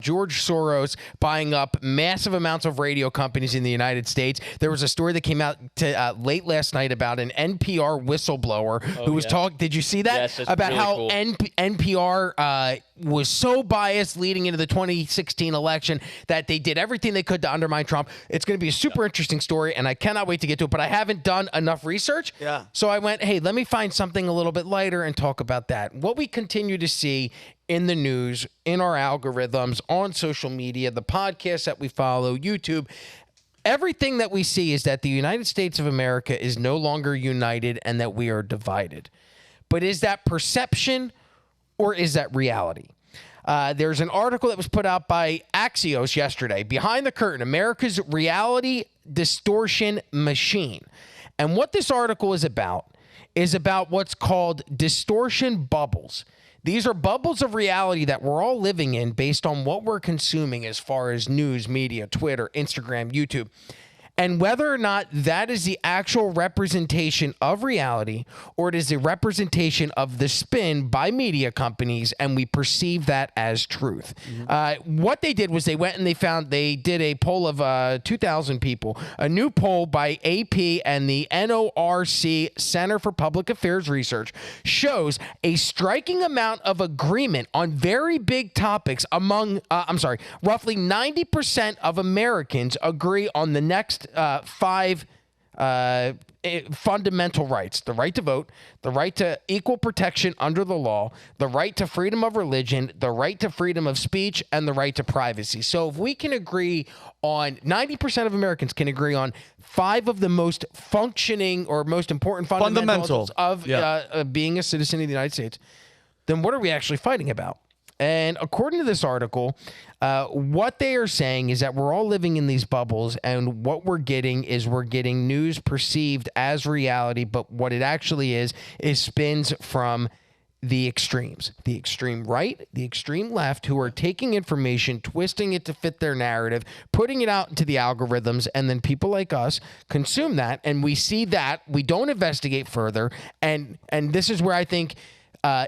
George Soros buying up massive amounts of radio companies in the United States. There was a story that came out late last night about an NPR whistleblower who was talking. Did you see that? Yes, about really how cool. NPR was so biased leading into the 2016 election that they did everything they could to undermine Trump. It's going to be a super interesting story, and I cannot wait to get to it, but I haven't done enough research. Yeah. So I went, hey, let me find something a little bit lighter and talk about that. What we continue to see in the news, in our algorithms, on social media, the podcasts that we follow, YouTube, everything that we see is that the United States of America is no longer united and that we are divided. But is that perception or is that reality? There's an article that was put out by Axios yesterday, Behind the Curtain, America's Reality Distortion Machine. And what this article is about what's called distortion bubbles. These are bubbles of reality that we're all living in based on what we're consuming as far as news, media, Twitter, Instagram, YouTube. And whether or not that is the actual representation of reality or it is a representation of the spin by media companies and we perceive that as truth. What they did was they went and they did a poll of 2,000 people. A new poll by AP and the NORC Center for Public Affairs Research shows a striking amount of agreement on very big topics among, roughly 90% of Americans agree on the next five fundamental rights: the right to vote, the right to equal protection under the law, the right to freedom of religion, the right to freedom of speech, and the right to privacy. So if we can agree on 90% of Americans can agree on 5 of the most functioning or most important fundamentals of being a citizen of the United States, then what are we actually fighting about? And according to this article, what they are saying is that we're all living in these bubbles, and what we're getting news perceived as reality, but what it actually is spins from the extremes, the extreme right, the extreme left, who are taking information, twisting it to fit their narrative, putting it out into the algorithms, and then people like us consume that, and we see that, we don't investigate further, and this is where I think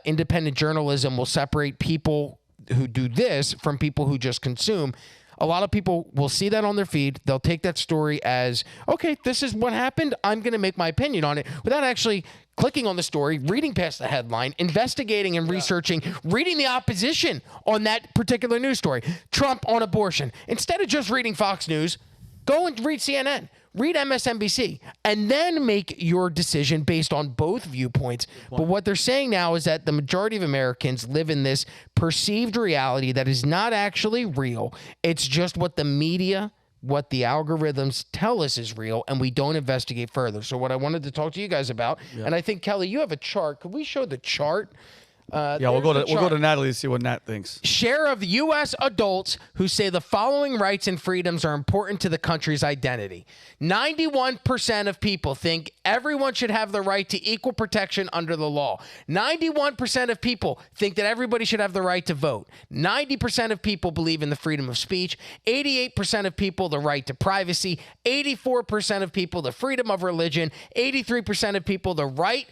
independent journalism will separate people who do this from people who just consume. A lot of people will see that on their feed. They'll take that story as, okay, this is what happened. I'm going to make my opinion on it without actually clicking on the story, reading past the headline, investigating and researching, reading the opposition on that particular news story. Trump on abortion. Instead of just reading Fox News, go and read CNN. Read MSNBC, and then make your decision based on both viewpoints. But what they're saying now is that the majority of Americans live in this perceived reality that is not actually real. It's just what the media, what the algorithms tell us is real, and we don't investigate further. So what I wanted to talk to you guys about, and I think, Kelly, you have a chart. Could we show the chart? We'll go to Natalie to see what Nat thinks. Share of U.S. adults who say the following rights and freedoms are important to the country's identity. 91% of people think everyone should have the right to equal protection under the law. 91% of people think that everybody should have the right to vote. 90% of people believe in the freedom of speech. 88% of people the right to privacy. 84% of people the freedom of religion. 83% of people the right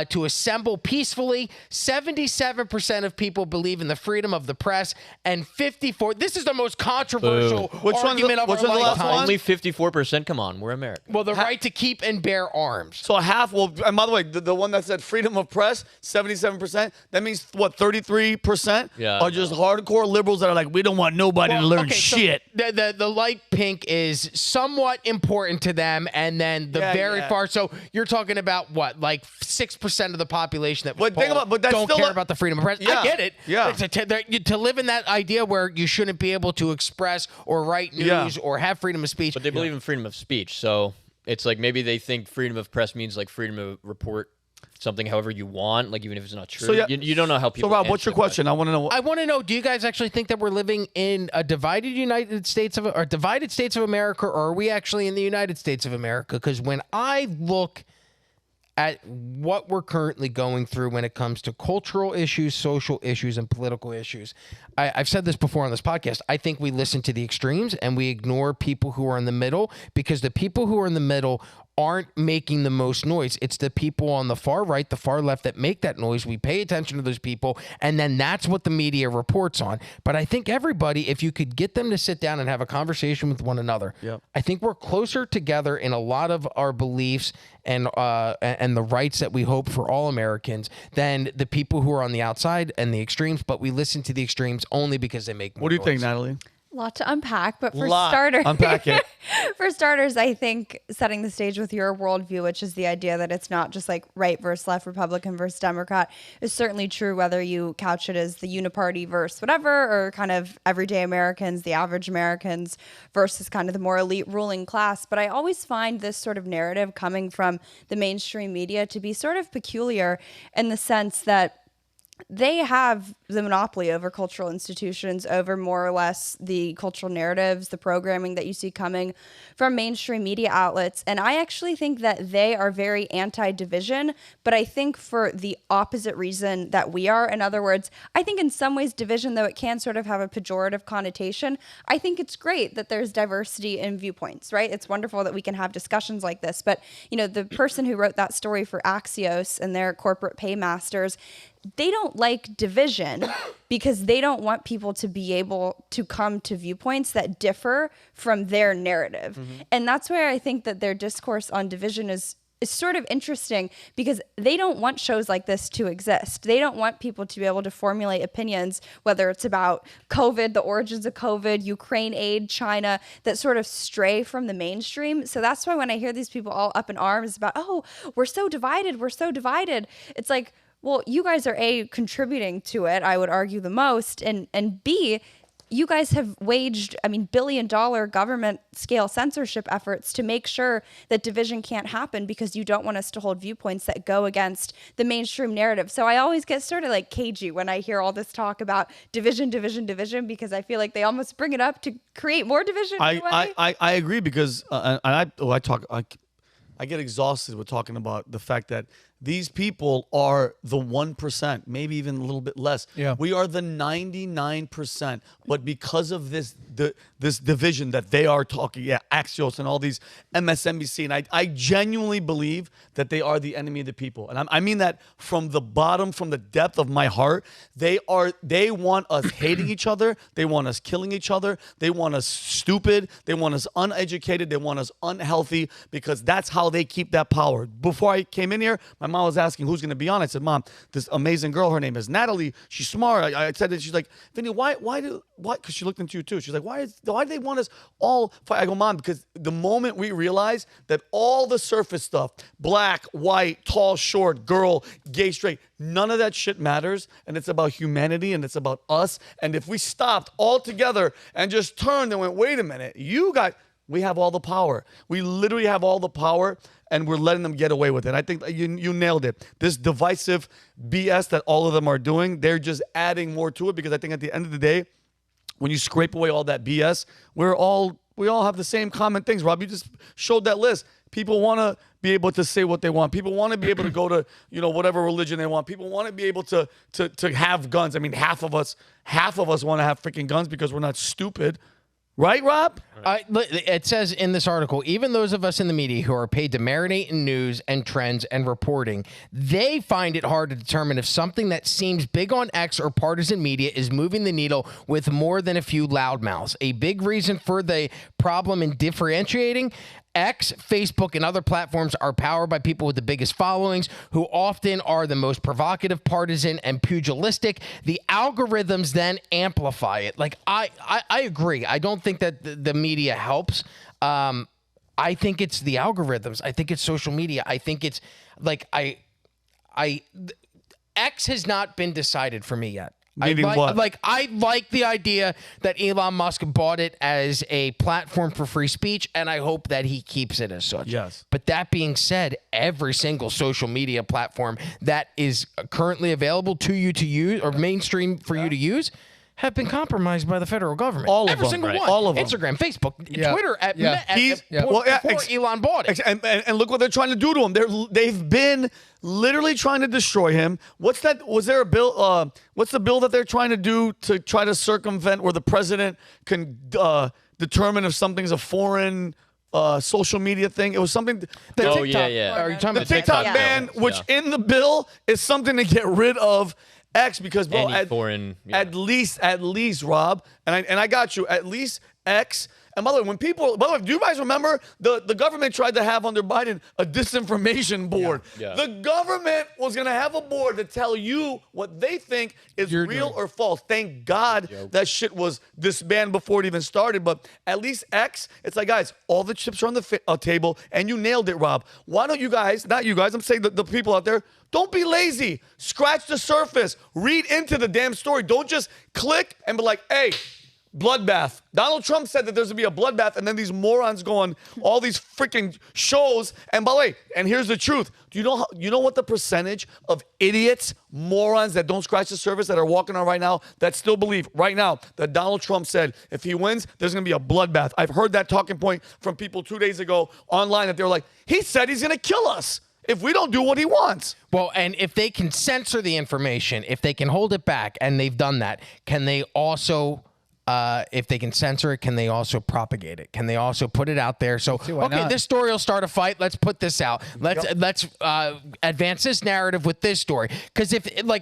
to assemble peacefully. 77% of people believe in the freedom of the press, and 54. This is the most controversial argument of our lifetime. Only 54%. Come on, we're America. Well, the right to keep and bear arms. So half. Well, and by the way, the one that said freedom of press, 77%. That means what? 33% are just hardcore liberals that are like, we don't want nobody to learn shit. So the light pink is somewhat important to them, and then the very far. So you're talking about what, like 6% of the population that don't care about the freedom of press. I get it. Yeah. To live in that idea where you shouldn't be able to express or write news or have freedom of speech. But they believe in freedom of speech, so it's like maybe they think freedom of press means like freedom to report something however you want, like even if it's not true. So, you don't know how people. So Rob, what's your question? I want to know. Do you guys actually think that we're living in a divided States of America, or are we actually in the United States of America? Because when I look at what we're currently going through when it comes to cultural issues, social issues, and political issues, I've said this before on this podcast. I think we listen to the extremes and we ignore people who are in the middle, because the people who are in the middle aren't making the most noise. It's the people on the far right, the far left that make that noise. We pay attention to those people, and then that's what the media reports on. But I think everybody, if you could get them to sit down and have a conversation with one another, I think we're closer together in a lot of our beliefs and the rights that we hope for all Americans than the people who are on the outside and the extremes, but we listen to the extremes only because they make more What do you noise. think, Natalie? A lot to unpack, but for starters, unpack it. For starters, I think setting the stage with your worldview, which is the idea that it's not just like right versus left, Republican versus Democrat, is certainly true whether you couch it as the uniparty versus whatever, or kind of everyday Americans, the average Americans versus kind of the more elite ruling class. But I always find this sort of narrative coming from the mainstream media to be sort of peculiar in the sense that they have the monopoly over cultural institutions, over more or less the cultural narratives, the programming that you see coming from mainstream media outlets. And I actually think that they are very anti-division, but I think for the opposite reason that we are. In other words, I think in some ways division, though it can sort of have a pejorative connotation, I think it's great that there's diversity in viewpoints, right? It's wonderful that we can have discussions like this. But, you know, the person who wrote that story for Axios and their corporate paymasters, they don't like division because they don't want people to be able to come to viewpoints that differ from their narrative. And that's where I think that their discourse on division is sort of interesting, because they don't want shows like this to exist. They don't want people to be able to formulate opinions, whether it's about COVID, the origins of COVID, Ukraine aid, China, that sort of stray from the mainstream. So that's why when I hear these people all up in arms about, oh, we're so divided, it's like, well, you guys are A, contributing to it, I would argue the most, and B, you guys have waged, billion-dollar government-scale censorship efforts to make sure that division can't happen because you don't want us to hold viewpoints that go against the mainstream narrative. So I always get sort of like cagey when I hear all this talk about division, because I feel like they almost bring it up to create more division. I agree, because I get exhausted with talking about the fact that these people are the 1%, maybe even a little bit less. Yeah. We are the 99%. But because of this division that they are talking, Axios and all these MSNBC, and I genuinely believe that they are the enemy of the people. And I mean that from the bottom, from the depth of my heart. They want us hating each other. They want us killing each other. They want us stupid. They want us uneducated. They want us unhealthy, because that's how they keep that power. Before I came in here, my mom was asking who's going to be on. I said, Mom, this amazing girl, her name is Natalie. She's smart. I said that. She's like, Vinny, why? Because she looked into you too. She's like, why do they want us all fight? I go, Mom, because the moment we realize that all the surface stuff, black, white, tall, short, girl, gay, straight, none of that shit matters. And it's about humanity, and it's about us. And if we stopped all together and just turned and went, wait a minute, we have all the power. We literally have all the power, and we're letting them get away with it. I think you nailed it. This divisive BS that all of them are doing, they're just adding more to it, because I think at the end of the day, when you scrape away all that BS, we all have the same common things. Rob, you just showed that list. People want to be able to say what they want. People want to be able to go to, whatever religion they want. People want to be able to have guns. I mean, half of us want to have freaking guns because we're not stupid. Right, Rob? It says in this article, even those of us in the media who are paid to marinate in news and trends and reporting, they find it hard to determine if something that seems big on X or partisan media is moving the needle with more than a few loudmouths. A big reason for the problem in differentiating: X, Facebook, and other platforms are powered by people with the biggest followings, who often are the most provocative, partisan, and pugilistic. The algorithms then amplify it. Like, I agree. I don't think that the media helps. I think it's the algorithms. I think it's social media. I think it's like X has not been decided for me yet. I like the idea that Elon Musk bought it as a platform for free speech, and I hope that he keeps it as such. Yes. But that being said, every single social media platform that is currently available to you to use, or mainstream for you to use, have been compromised by the federal government. All of Every them. single Right. one. All of them. Instagram, Facebook, Twitter, before Elon bought it. And look what they're trying to do to him. They've been literally trying to destroy him. What's that? Was there a bill? What's the bill that they're trying to do to try to circumvent where the president can determine if something's a foreign social media thing. It was something. Oh, yeah. Are you talking The about TikTok TikTok ban, bill. which in the bill is something to get rid of X because, bro, Any foreign. Yeah. at least, Rob, and I got you. At least X. And by the way, do you guys remember the government tried to have under Biden a disinformation board? Yeah. The government was going to have a board to tell you what they think is real or false. Thank God that shit was disbanded before it even started. But at least X, it's like, guys, all the chips are on the table, and you nailed it, Rob. Why don't you guys, not you guys, I'm saying the people out there, don't be lazy. Scratch the surface. Read into the damn story. Don't just click and be like, hey, bloodbath. Donald Trump said that there's going to be a bloodbath, and then these morons go on all these freaking shows. And by the way, and here's the truth. Do you know what the percentage of idiots, morons that don't scratch the surface that are walking on right now that still believe right now that Donald Trump said if he wins, there's going to be a bloodbath? I've heard that talking point from people 2 days ago online that they're like, he said he's going to kill us if we don't do what he wants. Well, and if they can censor the information, if they can hold it back, and they've done that, can they also... if they can censor it, can they also propagate it? Can they also put it out there? So, okay, this story will start a fight. Let's put this out. Let's advance this narrative with this story. Because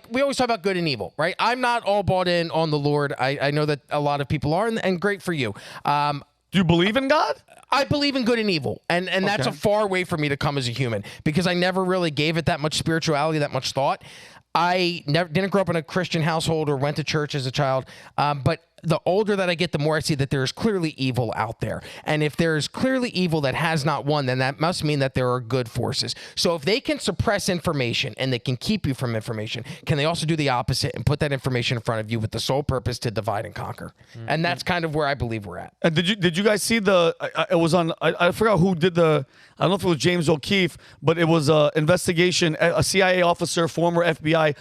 we always talk about good and evil, right? I'm not all bought in on the Lord. I know that a lot of people are, and great for you. Do you believe in God? I believe in good and evil, and that's a far way for me to come as a human because I never really gave it that much spirituality, that much thought. I didn't grow up in a Christian household or went to church as a child, but the older that I get, the more I see that there is clearly evil out there. And if there is clearly evil that has not won, then that must mean that there are good forces. So if they can suppress information and they can keep you from information, can they also do the opposite and put that information in front of you with the sole purpose to divide and conquer? Mm-hmm. And that's kind of where I believe we're at. And did you guys see it was on, I forgot who did I don't know if it was James O'Keefe, but it was an investigation, a CIA officer, former FBI,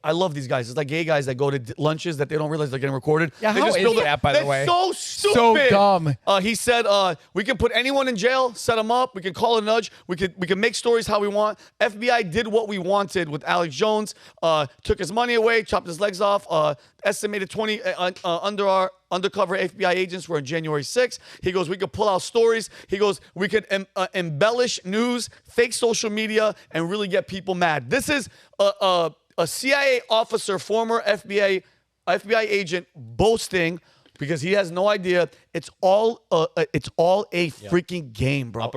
I love these guys. It's like gay guys that go to lunches that they don't realize they're getting recorded. Yeah, how is that, by the way? So stupid. So dumb. He said, we can put anyone in jail, set them up. We can call a nudge. We can make stories how we want. FBI did what we wanted with Alex Jones. Took his money away, chopped his legs off. Estimated 20 undercover FBI agents were on January 6th. He goes, we could pull out stories. He goes, we could embellish news, fake social media, and really get people mad. This is a CIA officer, former FBI agent, boasting because he has no idea. It's all a freaking game, bro.